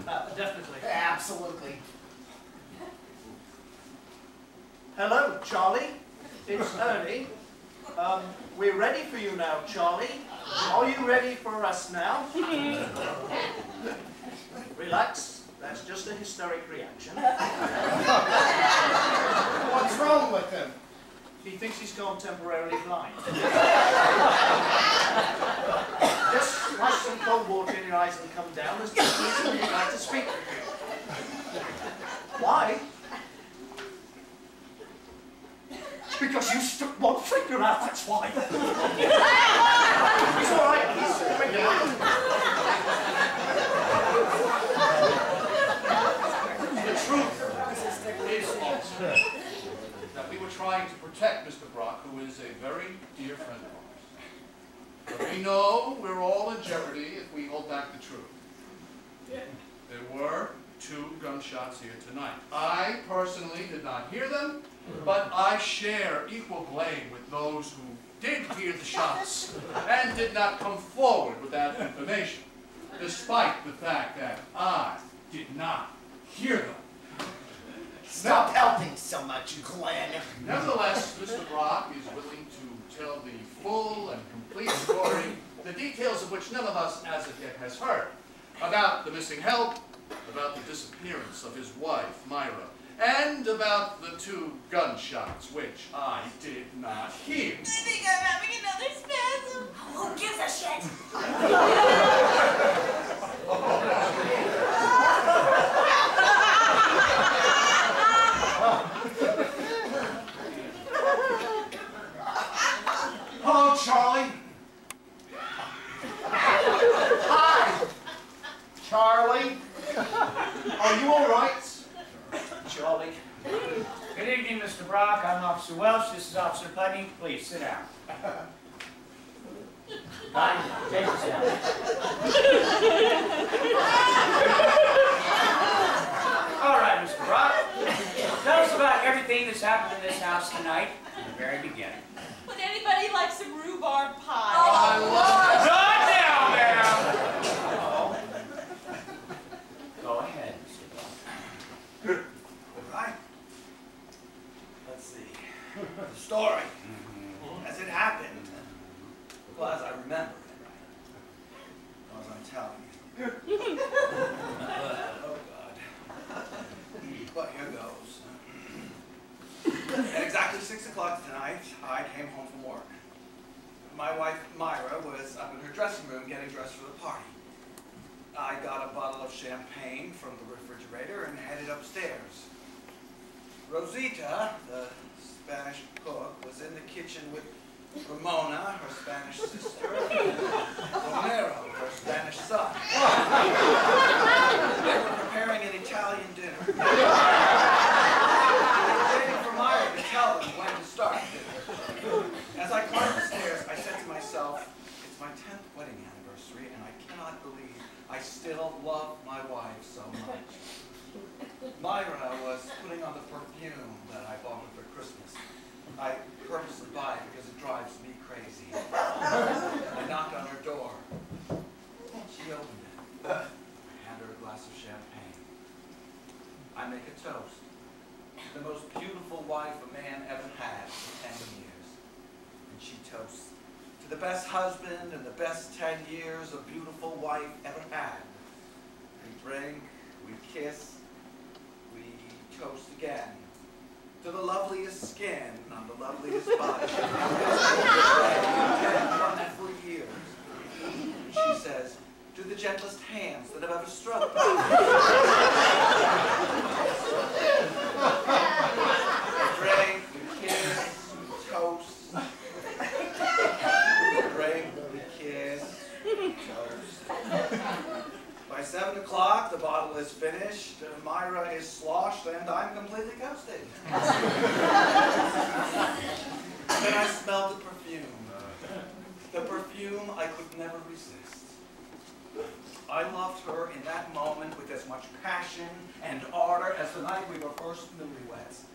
Definitely. Absolutely. Hello, Charlie. It's Ernie. We're ready for you now, Charlie. Are you ready for us now? Relax. That's just a hysteric reaction. What's wrong with him? He thinks he's gone temporarily blind. Just splash some cold water in your eyes and come down. There's just a reason he'd like to speak with you. Why? Because you stuck one finger out, that's why. He's all right, he's The truth is also that we were trying to protect Mr. Brock, who is a very dear friend of ours. But we know we're all in jeopardy if we hold back the truth. There were 2 gunshots here tonight. I personally did not hear them, but I share equal blame with those who did hear the shots and did not come forward with that information, despite the fact that I did not hear them. Stop helping so much, Glenn. Nevertheless, Mr. Brock is willing to tell the full and complete story, the details of which none of us as of yet has heard, about the missing help, about the disappearance of his wife, Myra, and about the 2 gunshots, which I did not hear. I think I'm having another spasm. Who gives a shit? Hello, Charlie. Hi, Charlie. Are you all right? Charlie. Good evening, Mr. Brock. I'm Officer Welsh. This is Officer Pudney. Please sit down. Take a seat. All right, Mr. Brock. Tell us about everything that's happened in this house tonight from the very beginning. Would anybody like some rhubarb pie? I love it. Not now, ma'am! Go ahead, Mr. Brock. Right. Let's see. The story. As it happened. Well, as I remember it. As I'm telling you. Oh, God. But here goes. At exactly 6 o'clock tonight, I came home from work. My wife, Myra, was up in her dressing room getting dressed for the party. I got a bottle of champagne from the refrigerator and headed upstairs. Rosita, the Spanish cook, was in the kitchen with Ramona, her Spanish sister, and Romero, her Spanish son. They were preparing an Italian dinner. They were waiting for Myra to tell them when to start dinner. As I climbed the stairs, I said to myself, it's my 10th wedding anniversary, and I cannot believe I still love my wife so much. Myra was putting on the perfume that I bought her for Christmas. I purposely buy it because it drives me crazy. I knocked on her door. She opened it. I hand her a glass of champagne. I make a toast. The most beautiful wife a man ever had for 10 years. And she toasts to the best husband and the best 10 years a beautiful wife ever had. We drink, we kiss, we toast again. To the loveliest skin on the loveliest body. 10 wonderful years. She says, to the gentlest hands that have ever stroked me. We drink, we kiss, we toast. We drink, we kiss, we toast. By 7 o'clock, the bottle is finished, Myra is sloshed, and I'm completely ghosted. Then I smelled the perfume. The perfume I could never resist. I loved her in that moment with as much passion and ardor as the night we were first newlyweds.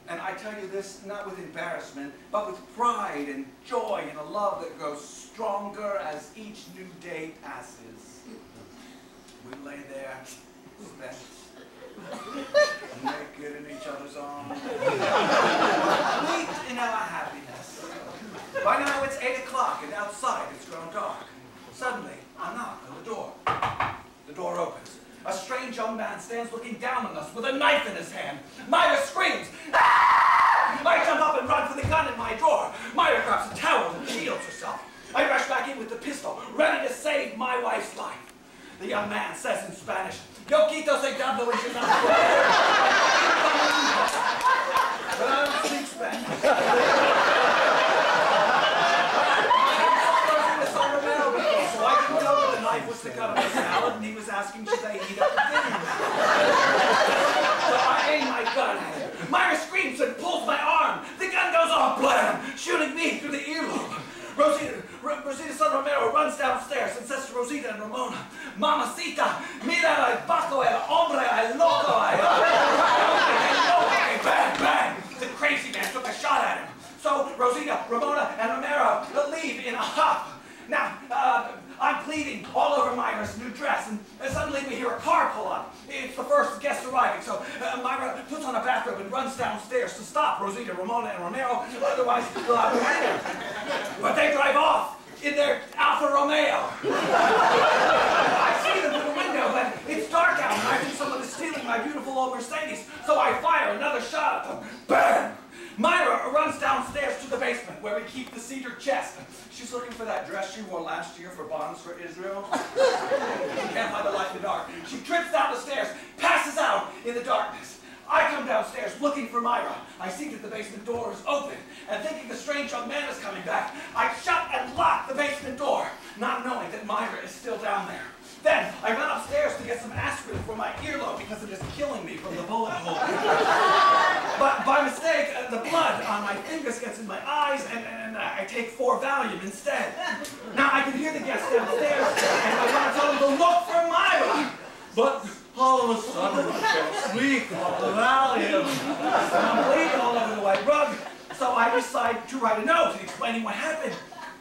And I tell you this not with embarrassment, but with pride and joy in a love that grows stronger as each new day passes. We lay there spent, naked in each other's arms, leaped in our happiness. By now it's 8 o'clock and outside it's grown dark. Suddenly, a knock on the door. The door opens. A strange young man stands looking down on us with a knife in his hand. Myra screams, "Ah!" I jump up and run for the gun in my drawer. Myra grabs a towel and shields herself. I rush back in with the pistol, ready to save my wife's life. The young man says in Spanish, "Yo quito se dablo en But I don't speak Spanish. So I didn't know that the knife was the cut of his salad, and he was asking should they heat up the dinner. So I aim my gun at him. Myra screams and pulls my arm. The gun goes off, blam, shooting me through the earlobe. Rosita San Romero runs downstairs and says to Rosita and Ramona, "Mamacita, mira el vato, el hombre, el loco, el bang, bang." The crazy man took a shot at him. So Rosita, Ramona, and Romero leave in a huff. Now, I'm bleeding all over Myra's new dress, and suddenly we hear a car pull up. It's the first guest arriving, so Myra puts on a bathrobe and runs downstairs to stop Rosita, Ramona, and Romero, otherwise they'll have to hang her. But they drive off in their Alfa Romeo. I see them through the window, but it's dark out, and I think someone is stealing my beautiful old Mercedes, so I fire another shot at them. Bam! Myra runs downstairs to the basement where we keep the cedar chest. She's looking for that dress she wore last year for Bonds for Israel. She can't find the light in the dark. She trips down the stairs, passes out in the darkness. I come downstairs looking for Myra. I see that the basement door is open, and thinking the strange young man is coming back, I shut and lock the basement door, not knowing that Myra is still down there. Then I run upstairs to get some aspirin for my earlobe because it is killing me from the bullet hole. But by mistake, the blood on my fingers gets in my eyes, and I take 4 Valium instead. Now I can hear the guests downstairs, and I want to tell them to look for Myra. But all of a sudden, I can't sleep on the Valium. And I'm bleeding all over the white rug, so I decide to write a note explaining what happened.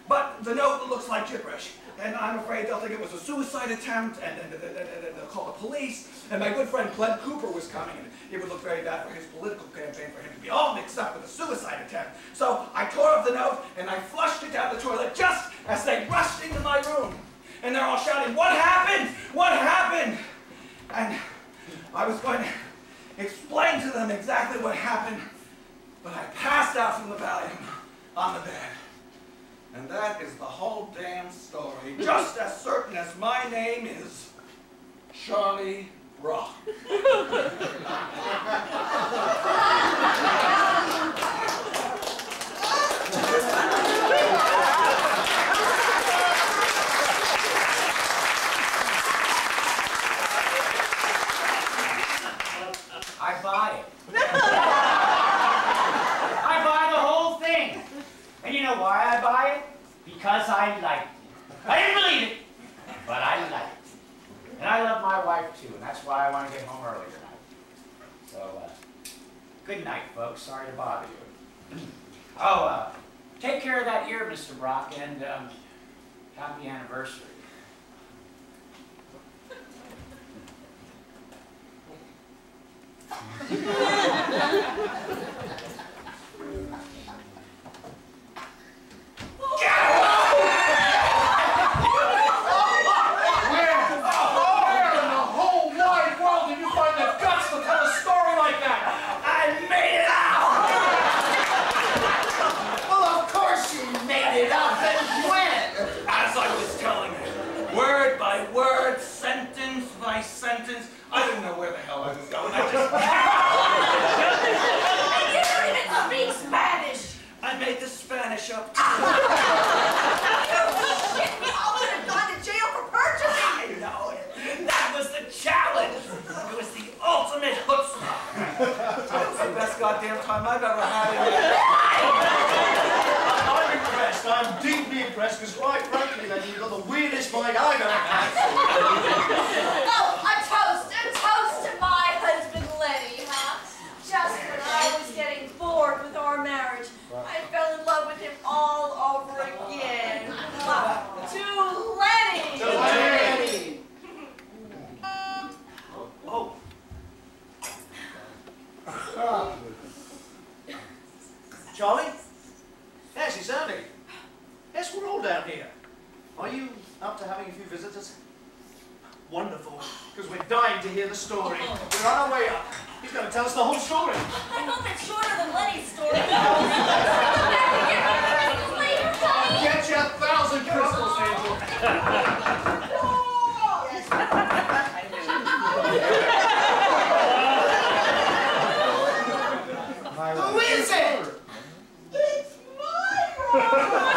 But the note looks like gibberish. And I'm afraid they'll think it was a suicide attempt, and they'll call the police. And my good friend Glenn Cooper was coming, and it would look very bad for his political campaign for him to be all mixed up with a suicide attempt. So I tore up the note, and I flushed it down the toilet just as they rushed into my room. And they're all shouting, "What happened? What happened?" And I was going to explain to them exactly what happened, but I passed out from the Valium on the bed. And that is the whole damn story, just as certain as my name is Charlie Rock. I buy it. I buy the whole thing. And you know why I buy it? Because I liked it. I didn't believe it, but I liked it. And I love my wife too, and that's why I want to get home early tonight. So, good night, folks. Sorry to bother you. Oh, take care of that ear, Mr. Brock, and happy anniversary. I didn't know where the hell I was going. I just... And you don't even speak Spanish! I made the Spanish up. You shit! We all would have gone to jail for perjury! I know it. That was the challenge. It was the ultimate chutzpah. That was the best goddamn time I've ever had in it. I'm impressed. I'm deeply impressed, because quite frankly, then you've got the weirdest mind I've ever had. Oh, a toast to my husband Lenny, huh? Just when I was getting bored with our marriage, I fell in love with him all over again. To Lenny! To Lenny! full down here. Are you up to having a few visitors? Wonderful, because we're dying to hear the story. We're on our way up. He's going to tell us the whole story. I hope it's shorter than Lenny's story. Later, honey. Get you 1,000 truffles, Angel. Who is it? It's my mom.